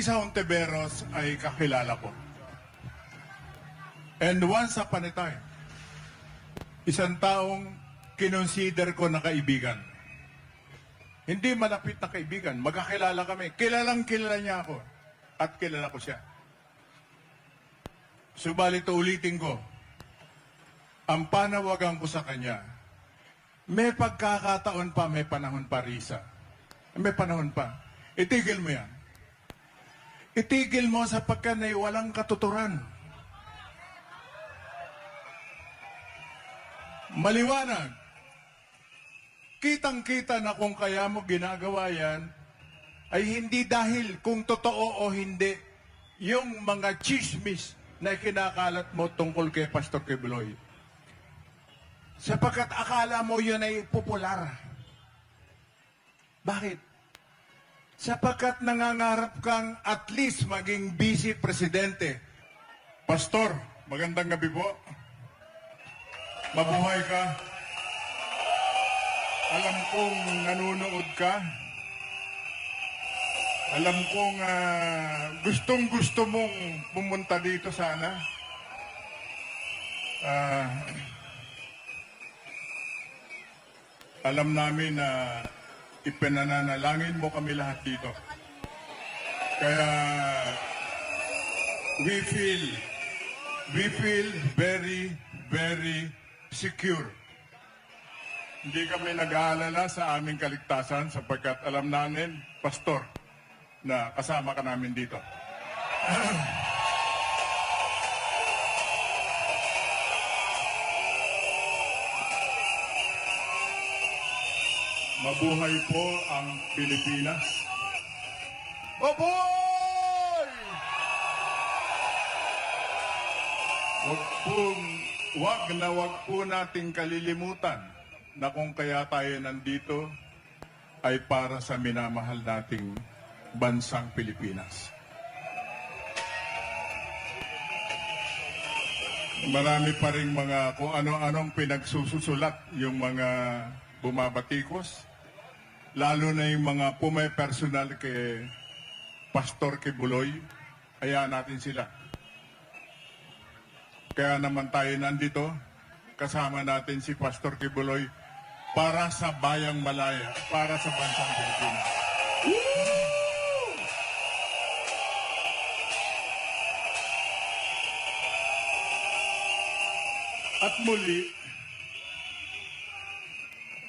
Risa Hontiveros ay kakilala ko. And once upon a time, isang taong kinonsider ko na kaibigan. Hindi malapit na kaibigan, magkakilala kami. Kilalang kilala niya ako at kilala ko siya. Subalit ulitin ko, ang panawagan ko sa kanya, may pagkakataon pa, may panahon pa, Risa. May panahon pa. Itigil mo yan. Itigil mo sapagkat na walang katuturan. Maliwanag. Kitang-kita na kung kaya mo ginagawa yan, ay hindi dahil kung totoo o hindi, yung mga chismis na kinakalat mo tungkol kay Pastor Kibuloy. Sapagkat akala mo yun ay popular. Bakit? Sapagkat nangangarap kang at least maging vice presidente. Pastor, magandang gabi po. Mabuhay ka. Alam kong nanonood ka. Alam kong gustong-gusto mong pumunta dito sana. Alam namin na ipinananalangin mo kami lahat dito. Kaya we feel very, very secure. Hindi kami nag-aalala sa aming kaligtasan sapagkat alam namin, Pastor, na kasama ka namin dito. Mabuhay po ang Pilipinas. Mabuhay! Wag po nating kalilimutan na kung kaya tayo nandito ay para sa minamahal nating bansang Pilipinas. Marami pa rin mga kung ano-anong pinagsusulat yung mga bumabatikos, lalo na yung mga pumay-personal kay Pastor Kibuloy, hayaan natin sila. Kaya naman tayo nandito, kasama natin si Pastor Kibuloy para sa Bayang Malaya, para sa bansang Pilipinas. At muli,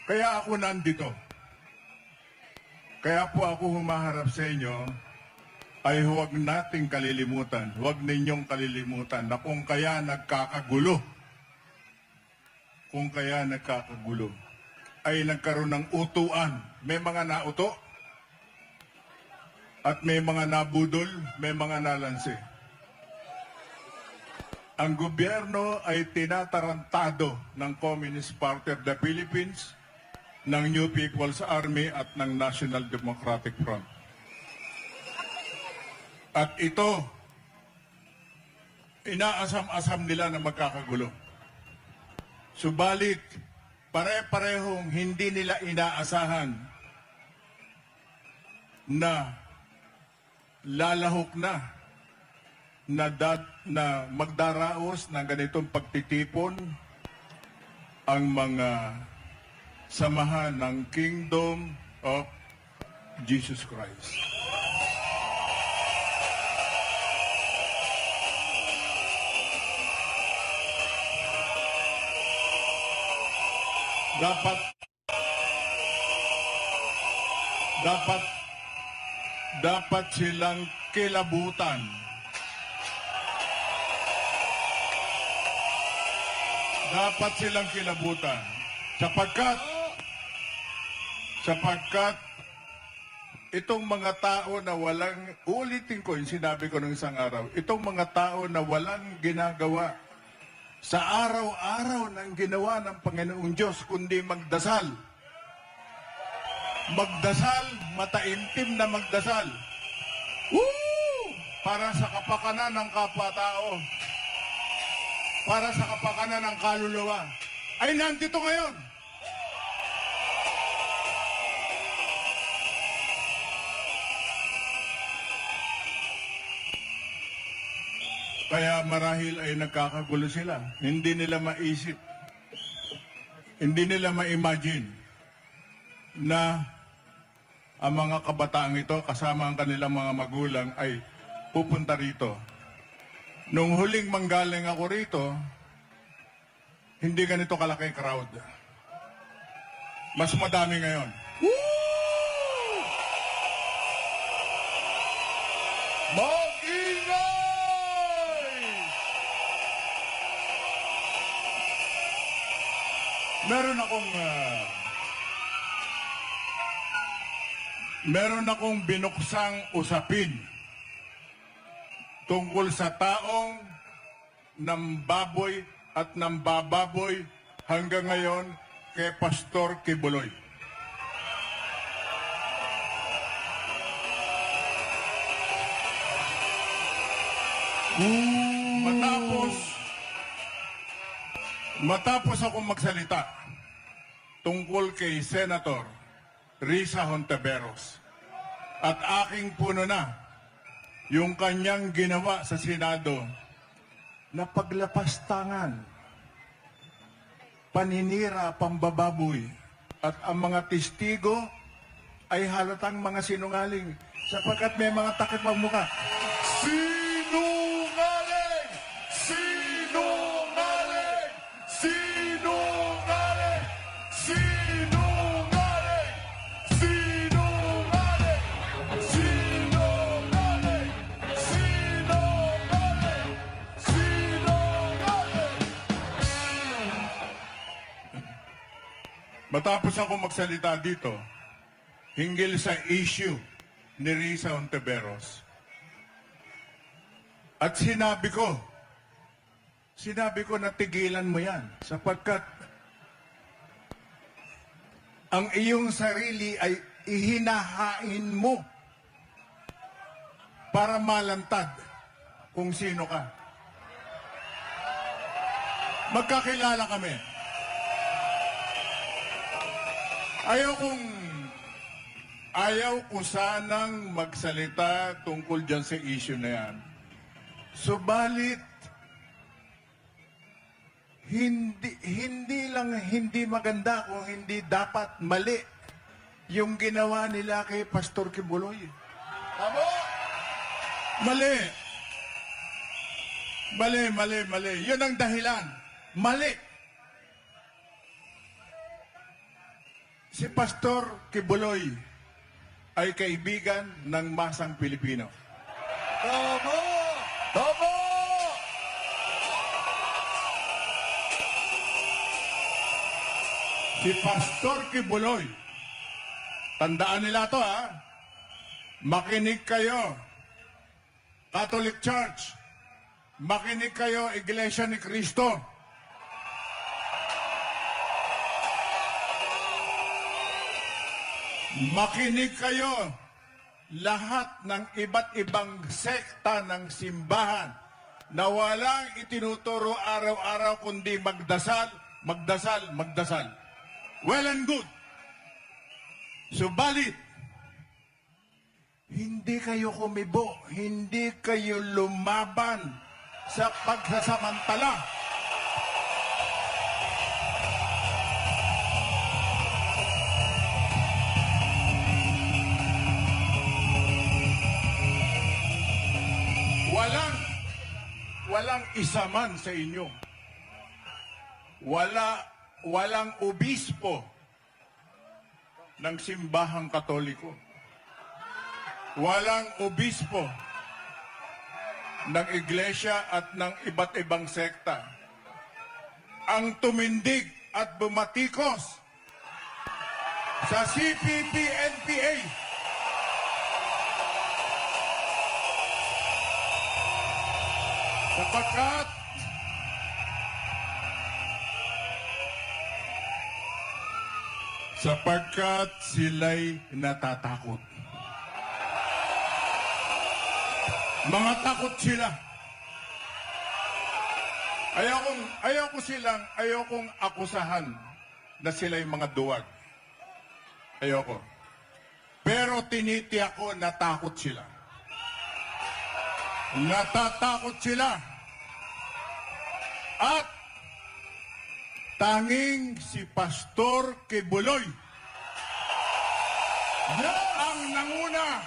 kaya ako nandito. Kaya po ako humaharap sa inyo ay huwag nating kalilimutan, huwag ninyong kalilimutan na kung kaya nagkakagulo, ay nagkaroon ng utuan. May mga nauto at may mga nabudol, may mga nalansi. Ang gobyerno ay tinatarantado ng Communist Party of the Philippines, ng New People's Army at ng National Democratic Front. At ito, inaasam-asam nila na magkakagulo. Subalit, pare-parehong hindi nila inaasahan na lalahok na magdaraos ng ganitong pagtitipon ang mga samahan ng Kingdom of Jesus Christ. Dapat silang kilabutan. Dapat silang kilabutan. Sapagkat itong mga tao na walang, ulitin ko yung sinabi ko ng isang araw, itong mga tao na walang ginagawa sa araw-araw ng ginawa ng Panginoong Diyos, kundi magdasal. Magdasal, mataimtim na magdasal. Woo! Para sa kapakanan ng kapwa-tao. Para sa kapakanan ng kaluluwa. Ay nandito ngayon. Kaya marahil ay nagkakagulo sila. Hindi nila maisip, hindi nila ma-imagine na ang mga kabataang ito kasama ang kanilang mga magulang ay pupunta rito. Nung huling manggaling ako rito, hindi ganito kalaki crowd. Mas madami ngayon. Mag-ingay! Meron akong binuksang usapin tungkol sa taong nambaboy at nambababoy hanggang ngayon kay Pastor Kibuloy. Matapos akong magsalita tungkol kay Senator Risa Hontiveros at aking puno na yung kanyang ginawa sa Senado na paglapastangan, paninira, pambababoy, at ang mga testigo ay halatang mga sinungaling sapagkat may mga takip ang muka. Sinungaling! Sinungaling! Sinungaling! Sinungaling! Sinungaling! Sinungaling! Sinungaling! Sinungaling! Matapos ako magsalita dito, hinggil sa issue ni Risa Hontiveros, at sinabi ko na tigilan mo yan sapagkat ang iyong sarili ay ihinahain mo para malantad kung sino ka. Magkakilala kami. Ayaw ko sanang magsalita tungkol dyan sa issue na yan. Subalit, hindi maganda kung hindi dapat mali yung ginawa nila kay Pastor Kibuloy. Tama? Mali. Mali. Yun ang dahilan. Mali. Si Pastor Kibuloy ay kaibigan ng masang Pilipino. Tama! Tama! Si Pastor Kibuloy, tandaan nila to ha, makinig kayo, Catholic Church, makinig kayo, Iglesia ni Cristo. Makinig kayo, lahat ng iba't ibang sekta ng simbahan na walang itinuturo araw-araw kundi magdasal, magdasal, magdasal. Well and good. Subalit, hindi kayo kumibo, hindi kayo lumaban sa pagsasamantala. Walang isa man sa inyo. Walang obispo ng simbahang Katoliko. Walang obispo ng iglesia at ng iba't ibang sekta ang tumindig at bumatikos sa CPP-NPA. Sapagkat sila'y natatakot. Mga takot sila. Ayokong akusahan na sila'y mga duwag. Ayoko. Pero tinitiyak ko natakot sila. Natatakot sila At tanging si Pastor Kibuloy ang nanguna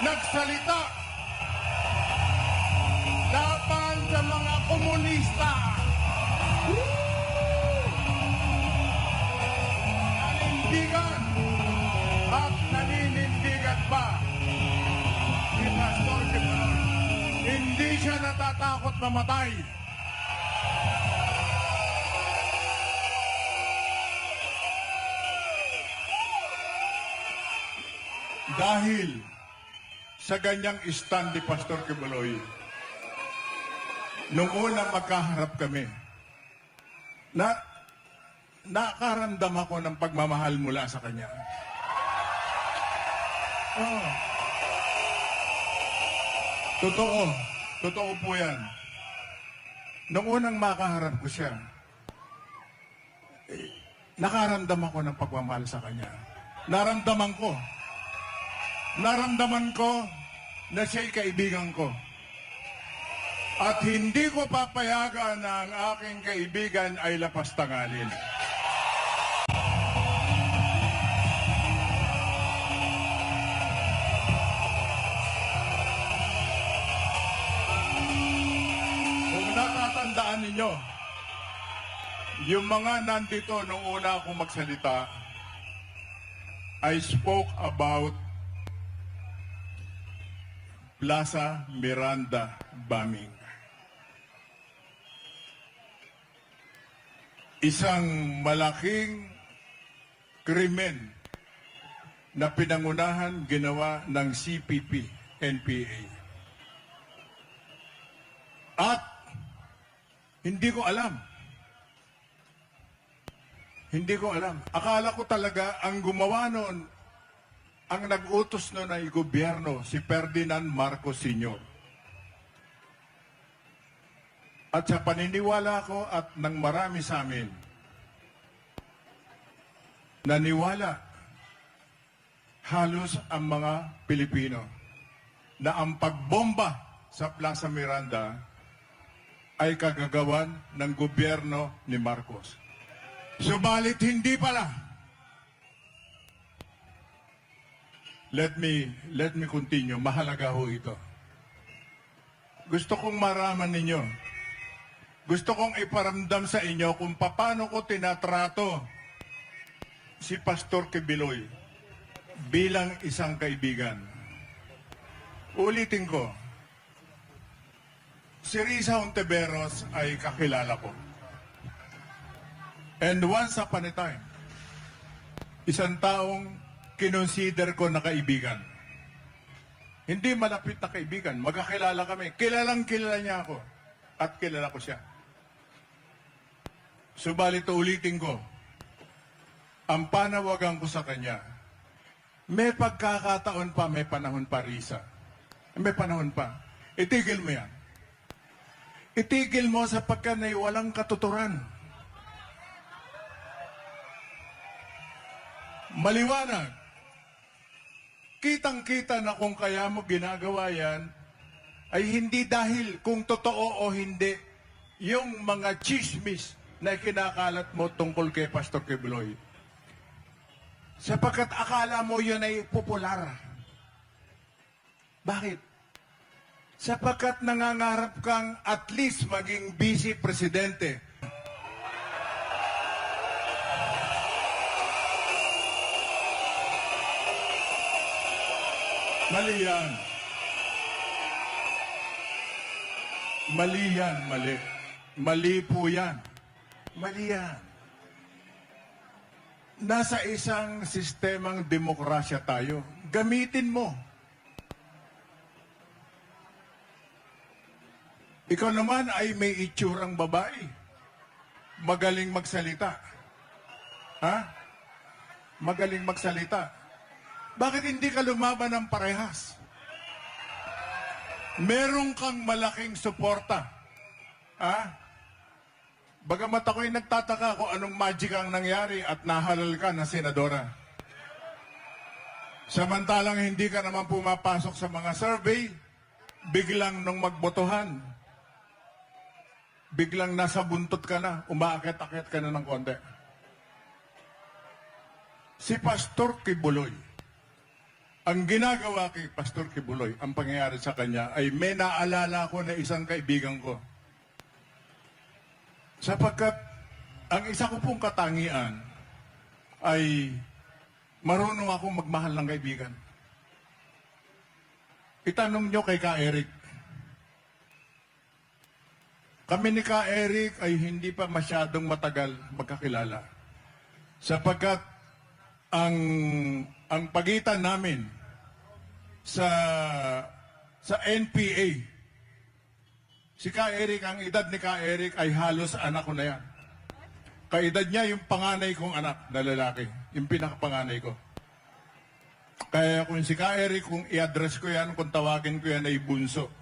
nagsalita laban sa mga komunista. Nanindigan at naninindigan pa si Pastor Kibuloy. Hindi siya natatakot mamatay. Dahil sa ganyang stand ni Pastor Kibuloy, nung una magkaharap kami, nakaramdam ako ng pagmamahal mula sa kanya. Oh. Totoo po yan. Nung unang makaharap ko siya, nakaramdam ako ng pagmamahal sa kanya. Naramdaman ko na siya'y kaibigan ko. At hindi ko papayagan na ang aking kaibigan ay lapastangalin. Kung natatandaan ninyo, yung mga nandito nung una akong magsalita, I spoke about Plaza Miranda bombing. Isang malaking krimen na pinangunahan ginawa ng CPP, NPA. At hindi ko alam. Akala ko talaga ang gumawa noon, ang nag-utos noon ay gobyerno, si Ferdinand Marcos Sr. At sa paniniwala ko at ng marami sa amin, naniwala halos ang mga Pilipino na ang pagbomba sa Plaza Miranda ay kagagawan ng gobyerno ni Marcos. Subalit hindi pala. Let me continue. Mahalaga ho ito. Gusto kong maraman ninyo. Gusto kong iparamdam sa inyo kung paano ko tinatrato si Pastor Kibuloy bilang isang kaibigan. Ulitin ko. Si Risa Hontiveros ay kakilala ko. And once upon a time, isang taong kinonsider ko na kaibigan. Hindi malapit na kaibigan. Magkakilala kami. Kilalang kilala niya ako. At kilala ko siya. Subalit ulitin ko, ang panawagan ko sa kanya, may pagkakataon pa, may panahon pa, Risa. May panahon pa. Itigil mo yan. Itigil mo sapagkat na walang katuturan. Maliwanag. Kitang-kita na kung kaya mo ginagawa yan, ay hindi dahil kung totoo o hindi, yung mga chismis na kinakalat mo tungkol kay Pastor Kibuloy. Sapagkat akala mo yun ay popular. Bakit? Sapagkat nangangarap kang at least maging vice presidente. Mali yan. Mali po yan. Mali yan. Nasa isang sistemang demokrasya tayo. Gamitin mo. Ikaw naman ay may itsurang babae. Magaling magsalita. Ha? Magaling magsalita. Bakit hindi ka lumaban ng parehas? Meron kang malaking suporta. Ha? Bagamat ako'y nagtataka kung anong magic ang nangyari at nahalal ka na senadora. Samantalang hindi ka naman pumapasok sa mga survey, biglang nung magbotohan, biglang nasa buntot ka na, umaakit-akit ka na ng konti. Si Pastor Kibuloy, ang ginagawa kay Pastor Kibuloy, ang pangyayari sa kanya ay may naalala ko na isang kaibigan ko. Sapagkat ang isa ko pong katangian ay marunong akong magmahal ng kaibigan. Itanong nyo kay Ka Eric. Kami ni Ka Eric ay hindi pa masyadong matagal magkakilala. Sapagkat ang pagitan namin sa NPA, si Ka Eric, ang edad ni Ka Eric ay halos anak ko na yan. Kaedad niya yung panganay kong anak na lalaki, yung pinakapanganay ko. Kaya kung si Ka Eric, kung i-address ko yan, kung tawagin ko yan ay bunso.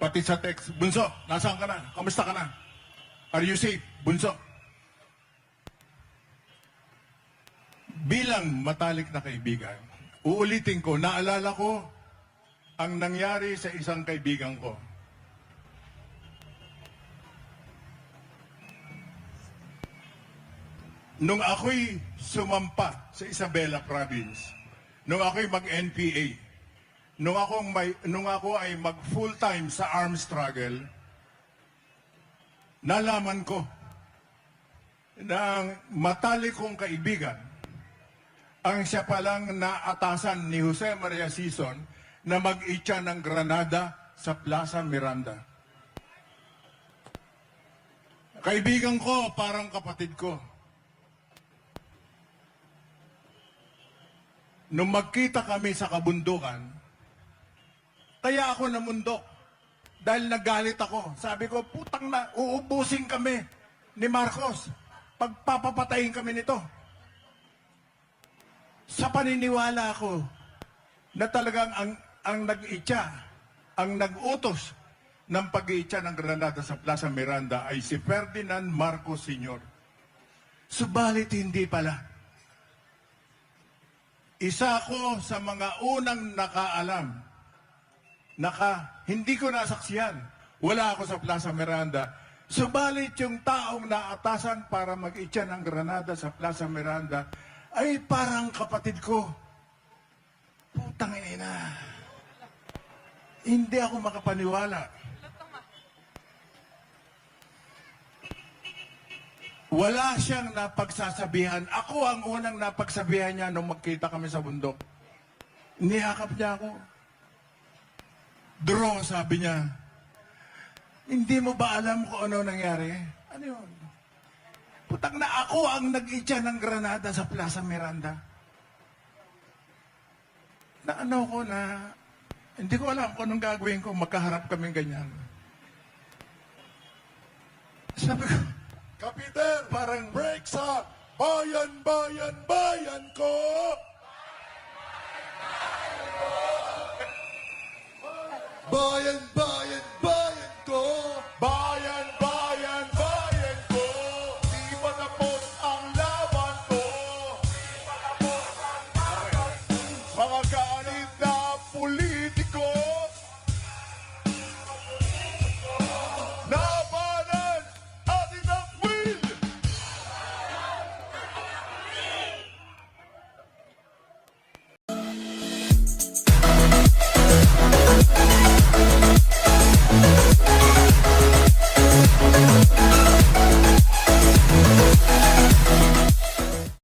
Pati sa text, bunso, nasaan ka na? Kamusta ka na? Are you safe? Bunso. Bilang matalik na kaibigan, uulitin ko, naalala ko ang nangyari sa isang kaibigan ko. Nung ako'y sumampa sa Isabela Province, nung ako'y mag-NPA, nung ako ay mag-full-time sa armed struggle, nalaman ko na ang matalik kong kaibigan, ang siya palang naatasan ni Jose Maria Sison na mag-itcha ng Granada sa Plaza Miranda. Kaibigan ko, parang kapatid ko. Nung magkita kami sa kabundukan, kaya ako namundok. Dahil nagalit ako. Sabi ko, putang na, uubusin kami ni Marcos. Pagpapapatayin kami nito. Sa paniniwala ko na talagang ang nag-itcha, ang nag-utos ng pag-iitcha ng Granada sa Plaza Miranda ay si Ferdinand Marcos Sr. Subalit hindi pala. Isa ko sa mga unang nakaalam, hindi ko nasaksiyan. Wala ako sa Plaza Miranda. Subalit yung taong naatasan para mag-itcha ng Granada sa Plaza Miranda ay parang kapatid ko. Putang ina. Hindi ako makapaniwala. Wala siyang napagsasabihan. Ako ang unang napagsabihan niya nung magkita kami sa bundok. Niyakap niya ako. Draw, sabi niya. Hindi mo ba alam kung ano nangyari? Ano yun? Putang na ako ang nag-itcha ng Granada sa Plaza Miranda. Na ano ko na, hindi ko alam kung anong gagawin ko, magkaharap kami ganyan. Sabi ko, Kapitan, parang break sa bayan, bayan, bayan ko! Bayan, bayan, bayan ko! bayan, bayan, bayan ko, Di pa tapos ang laban ko! mga kaanib na pulis.